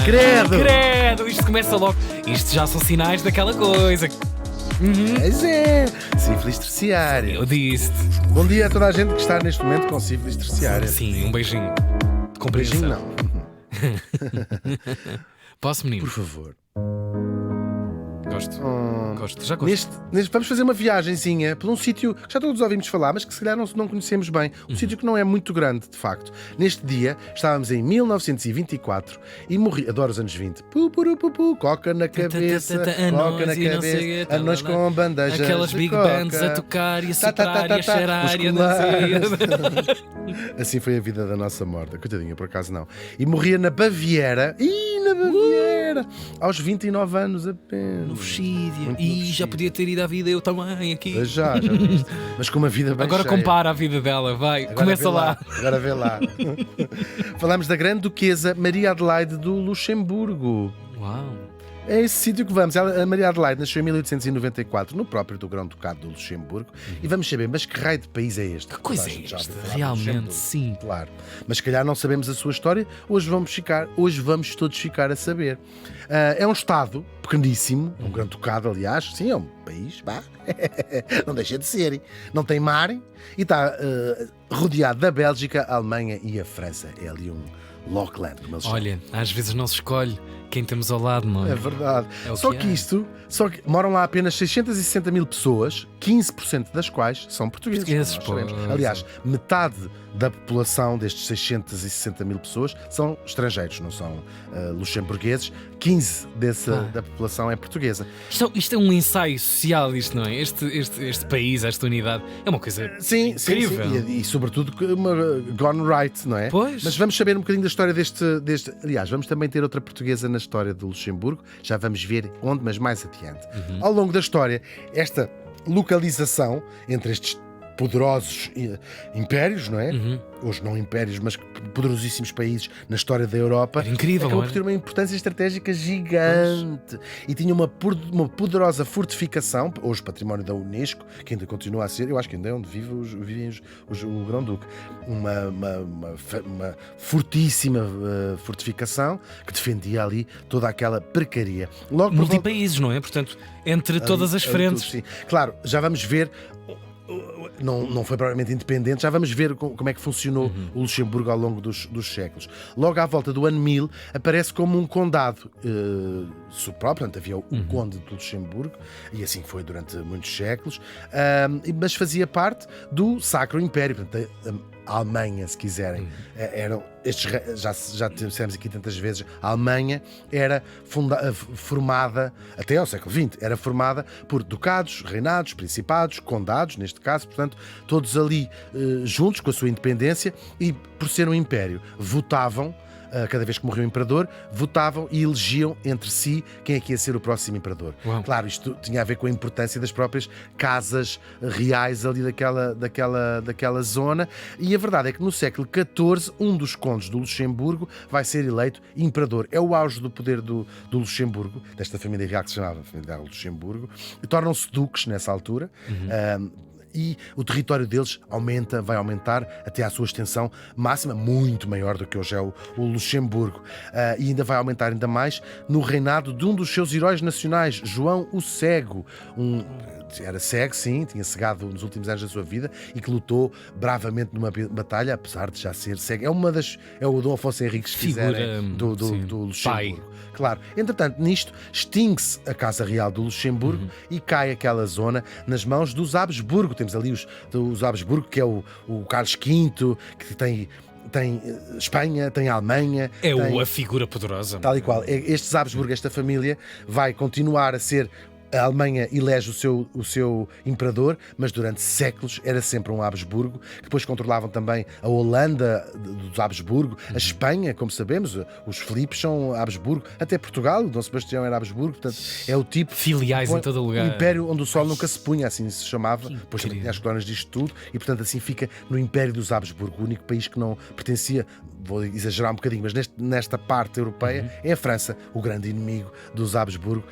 Credo, isto começa logo. Isto já são sinais daquela coisa. Pois é, sífilis terciária. Eu disse-te. Bom dia a toda a gente que está neste momento com sífilis terciária. Sim, um beijinho. De Beijinho compreensão. não. Posso, menino? Por favor. Gosto. Gosto. Já gosto. Vamos fazer uma viagenzinha por um sítio que já todos ouvimos falar, mas que se calhar não conhecemos bem. Um sítio que não é muito grande, de facto. Neste dia, estávamos em 1924 e morri. Adoro os anos 20. Coca na cabeça, coca na cabeça, anões com bandejas. Aquelas de big coca. bands a tocar e a soprar e a cheirar e a não sei. Assim foi a vida da nossa morta. Coitadinha, por acaso não. E morria na Baviera. Na Baviera! Aos 29 anos apenas. No Vexídia. Muito E no já Vexídia. podia ter ido à vida eu também aqui. Mas já viste. Mas com uma vida bem Agora cheia. compara a vida dela, vai. Agora Começa vê lá. Agora vê lá. Falamos da grande duquesa Maria Adelaide do Luxemburgo. Uau. É esse sítio que vamos. A Maria Adelaide nasceu em 1894 no próprio do Grão-Ducado do Luxemburgo. E vamos saber, mas que raio de país é este? Que coisa Toda a é gente já esta? ouviu falar do Realmente, Luxemburgo. sim. Claro. Mas se calhar não sabemos a sua história. Hoje vamos todos ficar a saber. É um Estado pequeníssimo, um Grão-Ducado, aliás. Sim, é um país, vá. Não deixa de ser. Não tem mar e está rodeado da Bélgica, a Alemanha e a França. É ali um Lockland, como eles chamam. Olha, às vezes não se escolhe quem temos ao lado, não é? É verdade. É o Só que que é. só que moram lá apenas 660 mil pessoas, 15% das quais são portugueses. Portugueses, como nós sabemos. pô. Aliás, metade da população destes 660 mil pessoas são estrangeiros, não são luxemburgueses. 15 da população é portuguesa. Isto é um ensaio social, isto não é? Este país, esta unidade, é uma coisa Sim, incrível. sim. E sobretudo uma gone right, não é? Pois. Mas vamos saber um bocadinho da história deste. Aliás, vamos também ter outra portuguesa na história do Luxemburgo. Já vamos ver onde, mas mais adiante. Ao longo da história, esta localização entre estes poderosos impérios, não é? Hoje não impérios, mas poderosíssimos países na história da Europa. Era incrível, acabou não por é? ter uma importância estratégica gigante. E tinha uma poderosa fortificação, hoje património da Unesco, que ainda continua a ser, eu acho que ainda é onde vivem o Grão-Duque. Uma fortíssima fortificação que defendia ali toda aquela precaria. Logo por volta- Multipaíses, não é? Portanto, entre todas as ali frentes. tudo, sim. Claro, já vamos ver. Não foi propriamente independente, já vamos ver como é que funcionou o Luxemburgo ao longo dos séculos. Logo à volta do ano 1000 aparece como um condado próprio, portanto havia o conde do Luxemburgo, e assim foi durante muitos séculos, mas fazia parte do Sacro Império, portanto a Alemanha, se quiserem. Já dissemos aqui tantas vezes, a Alemanha era formada, até ao século XX, era formada por ducados, reinados, principados, condados, neste caso, portanto, todos ali juntos com a sua independência, e por ser um império, votavam. Cada vez que morria um imperador, votavam e elegiam entre si quem é que ia ser o próximo imperador. Uau. Claro, isto tinha a ver com a importância das próprias casas reais ali daquela zona. E a verdade é que no século XIV, um dos condes do Luxemburgo vai ser eleito imperador. É o auge do poder do Luxemburgo, desta família real que se chamava Família Real Luxemburgo, e tornam-se duques nessa altura. E o território deles vai aumentar até à sua extensão máxima, muito maior do que hoje é o Luxemburgo. E ainda vai aumentar ainda mais no reinado de um dos seus heróis nacionais, João o Cego. Era cego, sim, tinha cegado nos últimos anos da sua vida e que lutou bravamente numa batalha, apesar de já ser cego. É o Dom Afonso Henriques, se quiserem, do Luxemburgo. Pai. Claro. Entretanto, nisto, extingue-se a Casa Real do Luxemburgo e cai aquela zona nas mãos dos Habsburgo. Temos ali os Habsburgo, que é o Carlos V, que tem Espanha, tem a Alemanha. A figura poderosa. Tal e qual. Estes Habsburgo, esta família, vai continuar a ser. A Alemanha elege o seu imperador, mas durante séculos era sempre um Habsburgo, que depois controlavam também a Holanda dos Habsburgo, a Espanha, como sabemos, os Filipes são Habsburgo, até Portugal, o Dom Sebastião era Habsburgo, portanto é o tipo... Filiais em todo o lugar. Um império onde o sol nunca se punha, assim se chamava, depois também incrível. tinha as colónias disto tudo, e portanto assim fica no Império dos Habsburgo, o único país que não pertencia, vou exagerar um bocadinho, mas nesta parte europeia é a França, o grande inimigo dos Habsburgo.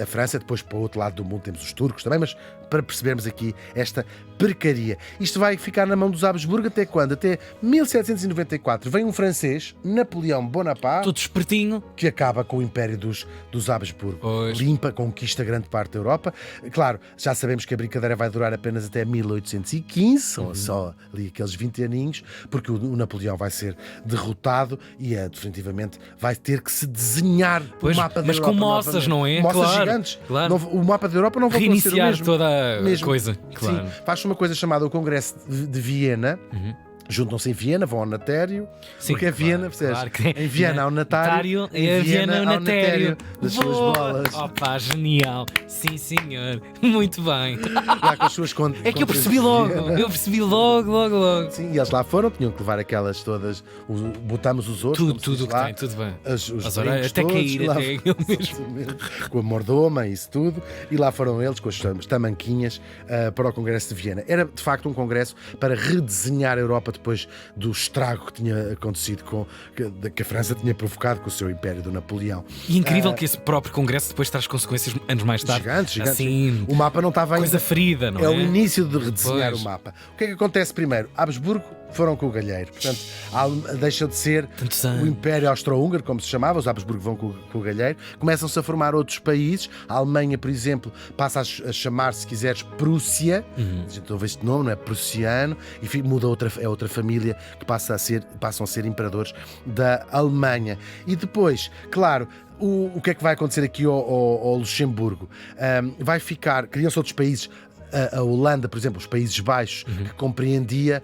A França, depois para o outro lado do mundo temos os turcos também, mas para percebermos aqui esta porcaria. Isto vai ficar na mão dos Habsburgo até quando? Até 1794. Vem um francês, Napoleão Bonaparte, Tudo espertinho. que acaba com o império dos Habsburgo. Pois. Limpa, conquista grande parte da Europa. Claro, já sabemos que a brincadeira vai durar apenas até 1815, são só ali aqueles 20 aninhos, porque o Napoleão vai ser derrotado e definitivamente vai ter que se desenhar Pois, o mapa da mas Europa com moças, novamente. não é? Moças Claro, gigantes. claro. O mapa da Europa não vai ser o Reiniciar mesmo. toda a Mesmo. coisa. Claro. Sim, faz uma coisa chamada o Congresso de Viena. Juntam-se em Viena, vão ao natério, Sim, porque é claro, Viena, percebes? claro que é. Em Viena ao natário, É a Viena ao natério das suas Boa! bolas. Opa, genial. Sim, senhor. Muito bem. Lá com as suas É que eu percebi logo. Eu percebi logo. Sim, e eles lá foram, tinham que levar aquelas todas, botamos os outros, como se Tudo diz o que lá, tem, tudo bem. os As orelhas, brincos até todos, cair, lá- até eu mesmo. Exatamente. Com a mordoma e isso tudo, e lá foram eles com as tamanquinhas para o Congresso de Viena. Era de facto um congresso para redesenhar a Europa depois do estrago que tinha acontecido que a França tinha provocado com o seu império do Napoleão. E incrível que esse próprio congresso depois traz consequências anos mais tarde. Gigantes. Assim, O mapa não estava ainda. coisa ferida, não é? É o início de redesenhar Pois. o mapa. O que é que acontece primeiro? Habsburgo foram com o galheiro. Portanto, deixa de ser Tantos o anos. Império Austro-Húngaro, como se chamava, os Habsburgo vão com o galheiro. Começam-se a formar outros países. A Alemanha, por exemplo, passa a chamar-se, se quiseres, Prússia. A gente ouve este nome, não é? Prussiano. E muda é outra família que passam a ser imperadores da Alemanha. E depois, claro, o que é que vai acontecer aqui ao Luxemburgo? Vai ficar, criam-se outros países. A Holanda, por exemplo, os Países Baixos, que compreendia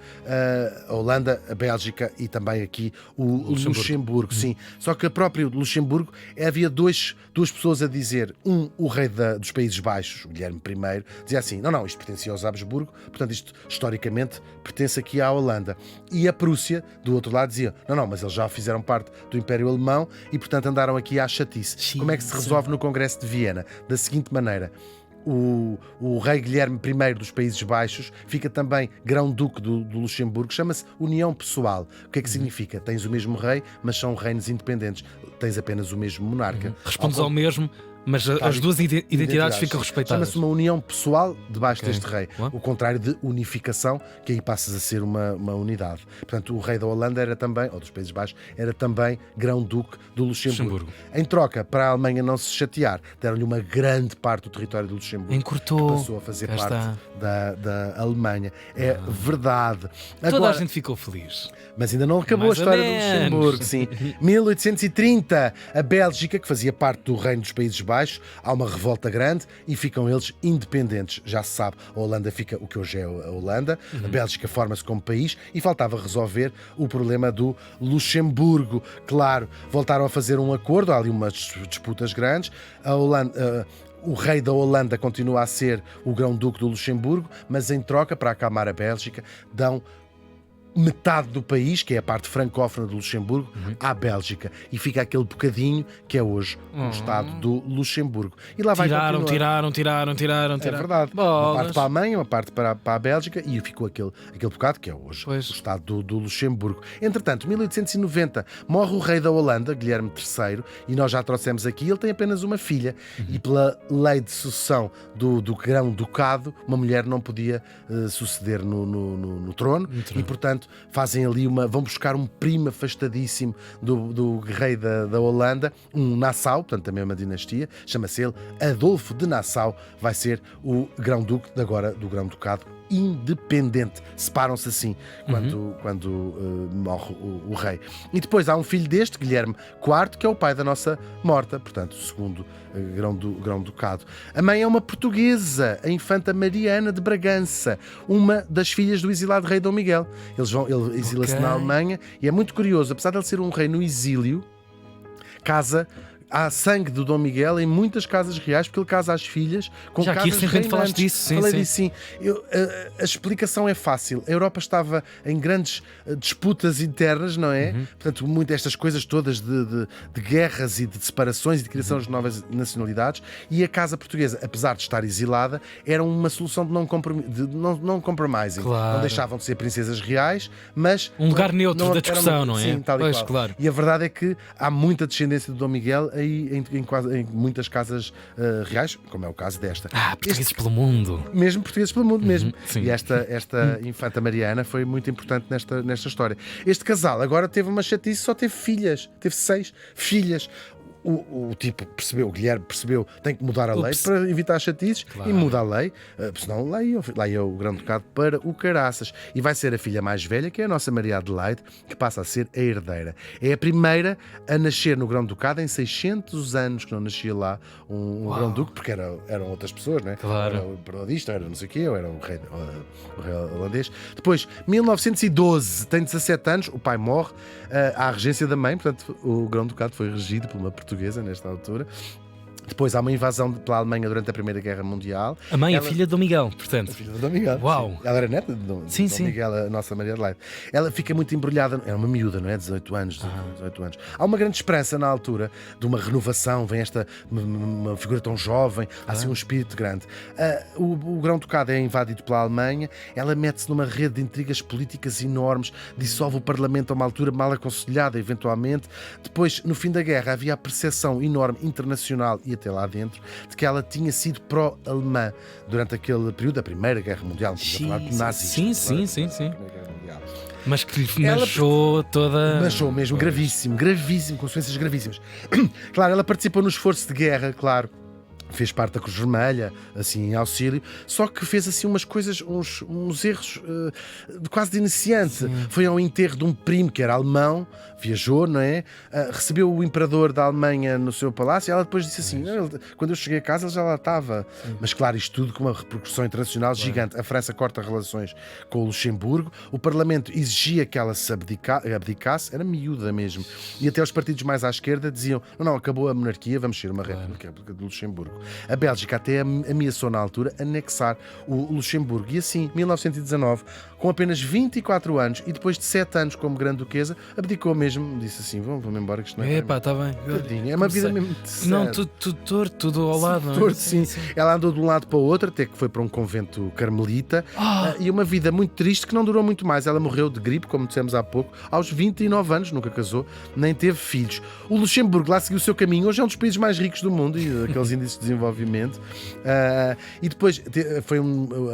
a Holanda, a Bélgica e também aqui o Luxemburgo. Sim. Só que a própria Luxemburgo havia duas pessoas a dizer. O rei dos Países Baixos, o Guilherme I, dizia assim: não, isto pertencia aos Habsburgo, portanto isto historicamente pertence aqui à Holanda. E a Prússia, do outro lado, dizia: não, mas eles já fizeram parte do Império Alemão e portanto andaram aqui à chatice. Sim, Como é que se resolve no Congresso de Viena? Da seguinte maneira: o rei Guilherme I dos Países Baixos fica também grão-duque do Luxemburgo, chama-se União Pessoal. O que é que significa? Tens o mesmo rei, mas são reinos independentes. Tens apenas o mesmo monarca. Respondes ao mesmo, mas as duas identidades ficam respeitadas. Chama-se uma união pessoal debaixo Ok. deste rei. Boa. O contrário de unificação, que aí passas a ser uma unidade. Portanto, o rei da Holanda era também, ou dos Países Baixos, era também grão-duque do Luxemburgo. Em troca, para a Alemanha não se chatear, deram-lhe uma grande parte do território do Luxemburgo. Encurtou. Que passou a fazer Cá parte está. da Alemanha. É verdade. Toda Agora, a gente ficou feliz. mas ainda não acabou Mais a ou história do menos. Luxemburgo, sim. 1830, a Bélgica, que fazia parte do Reino dos Países Baixos, há uma revolta grande e ficam eles independentes. Já se sabe, a Holanda fica o que hoje é a Holanda, a Bélgica forma-se como país e faltava resolver o problema do Luxemburgo. Claro, voltaram a fazer um acordo, há ali umas disputas grandes. A Holanda... O rei da Holanda continua a ser o grão-duque do Luxemburgo, mas em troca, para acalmar a Bélgica, dão metade do país, que é a parte francófona do Luxemburgo, à Bélgica. E fica aquele bocadinho que é hoje o Estado do Luxemburgo. E lá vai Tiraram. É verdade. Uma Bolas. parte para a Alemanha, uma parte para a Bélgica e ficou aquele bocado que é hoje Pois. o Estado do Luxemburgo. Entretanto, 1890, morre o rei da Holanda, Guilherme III, e nós já trouxemos aqui, ele tem apenas uma filha. E pela lei de sucessão do grão-ducado, uma mulher não podia suceder no trono. E, portanto, fazem ali vão buscar um primo afastadíssimo do rei da Holanda, um Nassau, portanto também é uma dinastia, chama-se ele Adolfo de Nassau, vai ser o grão-duque agora do grão-ducado independente. Separam-se assim quando morre o rei. E depois há um filho deste, Guilherme IV, que é o pai da nossa morta, portanto, o segundo grão-ducado. A mãe é uma portuguesa, a infanta Mariana de Bragança, uma das filhas do exilado rei Dom Miguel. Ele exila-se Ok. na Alemanha e é muito curioso, apesar de ele ser um rei no exílio, há sangue do Dom Miguel em muitas casas reais, porque ele casa as filhas com Já aqui casas recentemente reinantes. falaste disso, sim, Falei sim. disso, sim. A explicação é fácil. A Europa estava em grandes disputas internas, não é? Portanto, estas coisas todas de guerras e de separações e de criação de novas nacionalidades, e a casa portuguesa, apesar de estar exilada, era uma solução de não compromising. Claro. Não deixavam de ser princesas reais, mas... Um lugar neutro da discussão, não é? Sim, tal e Pois, qual. claro. E a verdade é que há muita descendência do Dom Miguel aí em muitas casas reais, como é o caso desta. Portugueses pelo mundo. Mesmo portugueses pelo mundo, mesmo. sim. E esta infanta Mariana foi muito importante nesta história. Este casal agora teve uma chatice, só teve filhas. Teve 6 filhas. O tipo percebeu, o Guilherme percebeu, tem que mudar a lei para evitar chatices, Claro. e muda a lei, senão leia o Grão Ducado para o caraças. E vai ser a filha mais velha, que é a nossa Maria Adelaide, que passa a ser a herdeira. É a primeira a nascer no Grão Ducado em 600 anos, que não nascia lá um Grão Duque, porque eram outras pessoas, não é? Claro. Era o periodista, era não sei o quê, ou era o rei holandês. Depois, 1912, tem 17 anos, o pai morre, à regência da mãe, portanto o Grão Ducado foi regido por uma portuguesa nesta altura. Depois há uma invasão pela Alemanha durante a Primeira Guerra Mundial. A mãe, a filha de Dom Miguel, portanto. A filha de Dom Miguel. Uau. Sim. Ela era neta de Dom Miguel, a nossa Maria Adelaide. Ela fica muito embrulhada, é uma miúda, não é? 18 anos. Há uma grande esperança na altura de uma renovação, vem uma figura tão jovem, há assim um espírito grande. O Grão-Ducado é invadido pela Alemanha, ela mete-se numa rede de intrigas políticas enormes, dissolve o Parlamento a uma altura mal aconselhada, eventualmente. Depois, no fim da guerra, havia a percepção enorme internacional e até lá dentro, de que ela tinha sido pró-alemã durante aquele período da Primeira Guerra Mundial. Estamos a falar de nazis. Sim. Mas que lhe manchou toda... Manchou mesmo, gravíssimo, consequências gravíssimas. Claro, ela participou no esforço de guerra, claro. Fez parte da Cruz Vermelha, assim, em auxílio, só que fez assim umas coisas, uns erros quase de iniciante. Sim. Foi ao enterro de um primo que era alemão, viajou, não é? Recebeu o imperador da Alemanha no seu palácio e ela depois disse assim, quando eu cheguei a casa ele já lá estava. Sim. Mas claro, isto tudo com uma repercussão internacional gigante. A França corta relações com o Luxemburgo, o Parlamento exigia que ela se abdicasse, era miúda mesmo. E até os partidos mais à esquerda diziam, não, acabou a monarquia, vamos ser uma república de Luxemburgo. A Bélgica até ameaçou na altura anexar o Luxemburgo. E assim, 1919, com apenas 24 anos e depois de 7 anos como grande duquesa, abdicou mesmo, disse assim, vamos embora que isto não é... está bem. Tadinha, é uma vida mesmo... Não, tudo torto, tudo ao lado, não é? Torto, sim. Ela andou de um lado para o outro, até que foi para um convento carmelita, e uma vida muito triste que não durou muito mais. Ela morreu de gripe, como dissemos há pouco, aos 29 anos, nunca casou, nem teve filhos. O Luxemburgo lá seguiu o seu caminho, hoje é um dos países mais ricos do mundo, e aqueles índices de desenvolvimento. E depois foi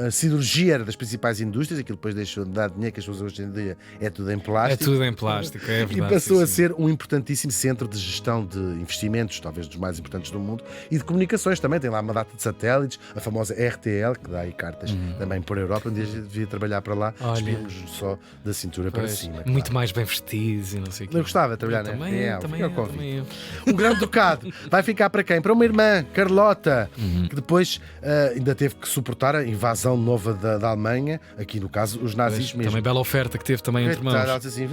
a cirurgia era das principais indústrias, aquilo depois deixou de dar dinheiro, que as pessoas hoje em dia é tudo em plástico. É tudo em plástico, é verdade. E passou a ser um importantíssimo centro de gestão de investimentos, talvez dos mais importantes do mundo, e de comunicações também. Tem lá uma data de satélites, a famosa RTL, que dá aí cartas também por Europa. Um dia devia trabalhar para lá, espíamos só da cintura para cima. Claro. Muito mais bem vestidos e não sei o quê. Eu gostava de trabalhar na RTL. Também. O Grão-Ducado vai ficar para quem? Para uma irmã, Carlota, que depois ainda teve que suportar a invasão nova da Alemanha, aqui no caso os nazis mesmo. Também bela oferta que teve também entre mãos. Ela disse assim,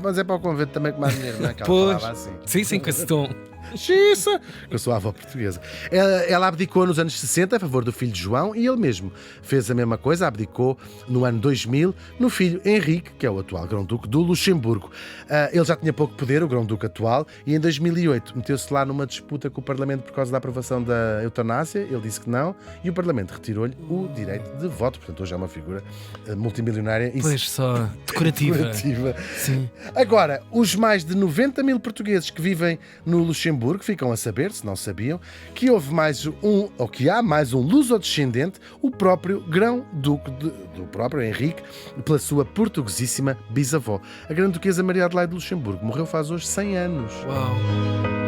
mas é para o convento também com mais dinheiro, não é? Que ela falava assim. Sim, com esse tom. Xiça! Que eu sou a avó portuguesa. Ela abdicou nos anos 60 a favor do filho de João e ele mesmo fez a mesma coisa, abdicou no ano 2000 no filho Henrique, que é o atual Grão-Duque do Luxemburgo. Ele já tinha pouco poder, o Grão-Duque atual, e em 2008 meteu-se lá numa disputa com o Parlamento por causa da aprovação da eutanásia. Ele disse que não e o Parlamento retirou-lhe o direito de voto. Portanto, hoje é uma figura multimilionária e pois só, decorativa. Sim. Agora, os mais de 90 mil portugueses que vivem no Luxemburgo ficam a saber, se não sabiam, que há mais um lusodescendente, o próprio Grão-Duque do próprio Henrique, pela sua portuguesíssima bisavó. A grande duquesa Maria Adelaide de Luxemburgo morreu faz hoje 100 anos. Uau!